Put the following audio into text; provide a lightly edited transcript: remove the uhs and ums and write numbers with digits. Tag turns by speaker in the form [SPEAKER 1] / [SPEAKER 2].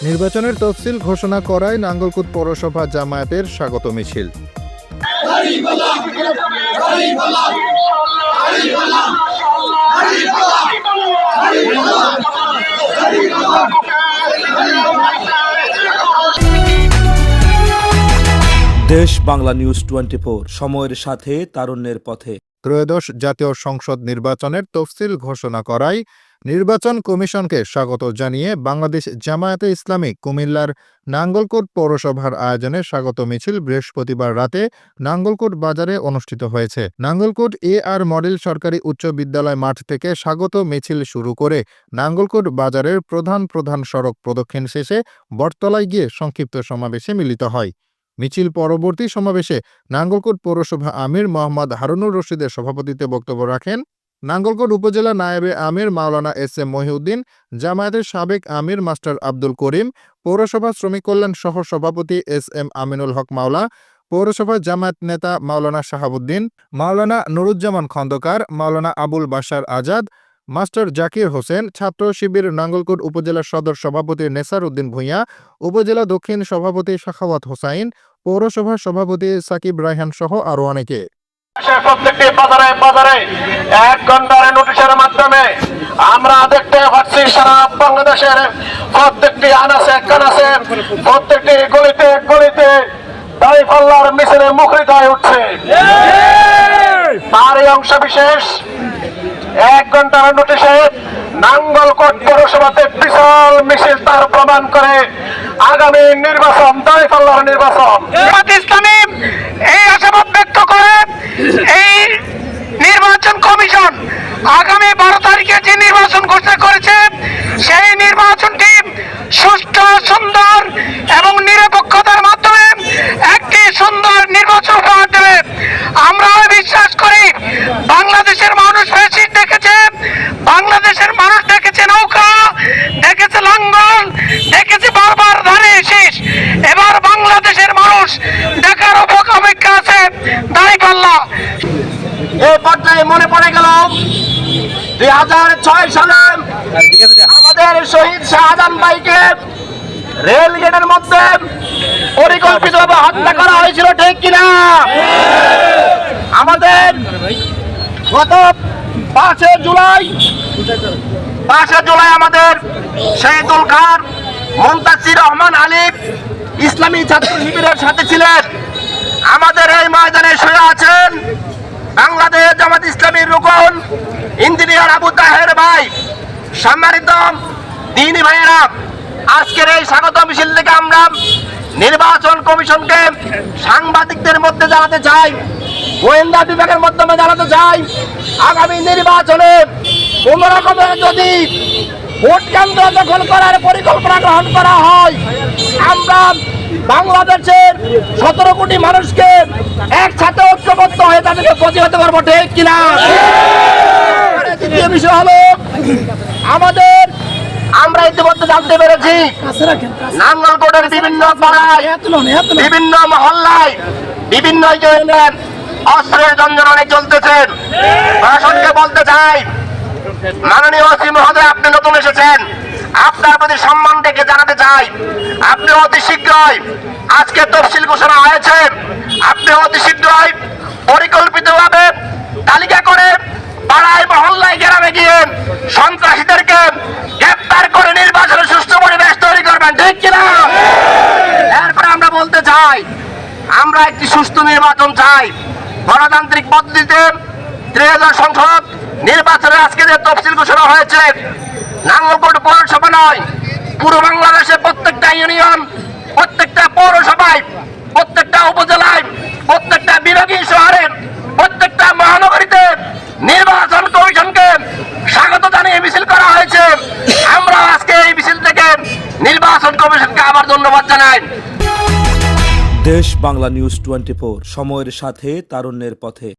[SPEAKER 1] নির্বাচনের তফসিল ঘোষণা করায় নাঙ্গলকোট পৌরসভা জামায়াতের স্বাগত মিছিল।
[SPEAKER 2] দেশ বাংলা নিউজ 24, সময়ের সাথে তারুণ্যের পথে।
[SPEAKER 1] ত্রয়োদশ জাতীয় সংসদ নির্বাচনের তফসিল ঘোষণা করায় নির্বাচন কমিশনকে স্বাগত জানিয়ে বাংলাদেশ জামায়াতে ইসলামী কুমিল্লার নাঙ্গলকোট পৌরসভার আয়োজনে স্বাগত মিছিল বৃহস্পতিবার রাতে নাঙ্গলকোট বাজারে অনুষ্ঠিত হয়েছে। নাঙ্গলকোট আর মডেল সরকারি উচ্চ বিদ্যালয় মাঠ থেকে স্বাগত মিছিল শুরু করে নাঙ্গলকোট বাজারের প্রধান সড়ক প্রদক্ষিণ শেষে বটতলায় গিয়ে সংক্ষিপ্ত সমাবেশে মিলিত হয়। মিছিল পরবর্তী সমাবেশে নাঙ্গলকোট পৌরসভা আমির মোহাম্মদ হারুনুর রশিদের সভাপতিত্বে বক্তব্য রাখেন নাঙ্গলকোট উপজেলা নায়েবে আমির মাওলানা এস.এম. মহিউদ্দিন, জামায়াতের সাবেক আমির মাস্টার আব্দুল করিম, পৌরসভা শ্রমিক কল্যাণ সহ সভাপতি এস.এম. আমিনুল হক মাওলা, পৌরসভা জামায়াত নেতা মাওলানা শাহাবুদ্দিন, মাওলানা নুরুজ্জামান খন্দকার, মাওলানা আবুল বাশার আজাদ, মাস্টার জাকির হোসেন, ছাত্র শিবির নাঙ্গলকোট উপজেলা সদর সভাপতি নেসার উদ্দিন ভূঁইয়া, উপজেলা দক্ষিণ সভাপতি সাখাওয়াত হোসাইন, পৌরসভার সভাপতি সাকিব রায়হান সহ আরো অনেকে।
[SPEAKER 3] প্রত্যেকটি বাজারে বাজারে 1 ঘন্টার নোটিশের মাধ্যমে আমরা দেখতে পাচ্ছি সারা বাংলাদেশের প্রত্যেকটি আনাচে কানাচে প্রত্যেকটি গলিতে গলিতে দাঁড়িপাল্লার মিছিলে মুখরিত হয়ে উঠছে। তার এই অংশ বিশেষ 1 ঘন্টার নোটিশে নাঙ্গলকোট পৌরসভাতে বিশাল মিছিল তার প্রমাণ করে আগামী নির্বাচন দাঁড়িপাল্লার নির্বাচন।
[SPEAKER 4] ইসলামী এই আশাবাদ ব্যক্ত করে এই নির্বাচন কমিশন আগামী 12 তারিখে যে নির্বাচন ঘোষণা করেছে সেই নির্বাচনটি সুষ্ঠু, সুন্দর এবং নিরপেক্ষতার মাধ্যমে একটি সুন্দর নির্বাচন উপহার দেবে। আমরা বিশ্বাস করি বাংলাদেশের মানুষ ফ্যাসিস্ট দেখেছে, বাংলাদেশের মানুষ দেখেছে নৌকা, দেখেছে লাঙ্গল, দেখেছে বারবার ধারে শীষ। এবার বাংলাদেশের মানুষ দেখার অপেক্ষা আছে দাঁড়িপাল্লা।
[SPEAKER 3] এই পর্যায়ে মনে পড়ে গেল 2006 সালে আমাদের শহীদ শাহজাহান ভাইকে রেল গেটের মধ্যে পরিকল্পিতভাবে হত্যা করা হয়েছিল, ঠিক কিনা? আমাদের গত 5 জুলাই আমাদের শহীদুল খান, মুনতাসির রহমান আলিফ ইসলামী ছাত্র শিবিরের সাথে ছিলেন। আমাদের এই ময়দানে শুয়ে আছেন বাংলাদেশ জামাত ইসলামীর রুকন ইঞ্জিনিয়ার আবু তাহের ভাই। সম্মানিত দিনী ভাইয়েরা, আজকের এই স্বাগত মিছিল থেকে আমরা নির্বাচন কমিশনকে সাংবাদিকদের মধ্যে জানাতে চাই, গোয়েন্দা বিভাগের মাধ্যমে জানাতে চাই, আগামী নির্বাচনে কোন রকমের যদি ভোট কেন্দ্র দখল করার পরিকল্পনা গ্রহণ করা হয়, আমরা বাংলাদেশের 17 কোটি মানুষকে একসাথে ঐক্যবদ্ধ হয়ে তাদেরকে প্রতিহত করবো, ঠিক কিনা? দ্বিতীয় বিষয় হলো আমরা ইতিমধ্যে জানতে পেরেছি নাঙ্গলকোটের বিভিন্ন পাড়ায়, বিভিন্ন মহল্লায়, বিভিন্ন অস্ত্রের যন্ত্রণা চলতেছেন। প্রশাসনকে বলতে চাই, মাননীয় ওসি মহোদয়, আপনি নতুন এসেছেন, আপনার প্রতি সম্মান ডেকে জানাতে চাই, আপনি অতি শীঘ্রই, আজকে তফসিল ঘোষণা হয়েছে, আপনি অতি শীঘ্রই পরিকল্পিতভাবে তালিকা করে পাড়ায় মহল্লায় গ্রামে গিয়ে সন্ত্রাসীদেরকে গ্রেপ্তার করে নির্বাচনে সুষ্ঠু পরিবেশ তৈরি করবেন, ঠিক কিনা? এরপরে আমরা বলতে চাই, আমরা একটি সুষ্ঠু নির্বাচন চাই, গণতান্ত্রিক পদ্ধতিতে। ত্রয়োদশ সংসদ নির্বাচনে আজকে যে তফসিল ঘোষণা হয়েছে, নাঙ্গলকোট পৌরসভা নয়, পুরো বাংলাদেশে প্রত্যেকটা ইউনিয়ন, প্রত্যেকটা পৌরসভায়, প্রত্যেকটা উপজেলায়, প্রত্যেকটা বিভাগীয় শহরে, প্রত্যেকটা মহানগরীতে নির্বাচন কমিশনকে স্বাগত জানিয়ে মিছিল করা হয়েছে। আমরা আজকে এই মিছিল থেকে নির্বাচন কমিশনকে আবার ধন্যবাদ জানাই।
[SPEAKER 2] দেশ বাংলা নিউজ 24, সময়ের সাথে তারুণ্যের পথে।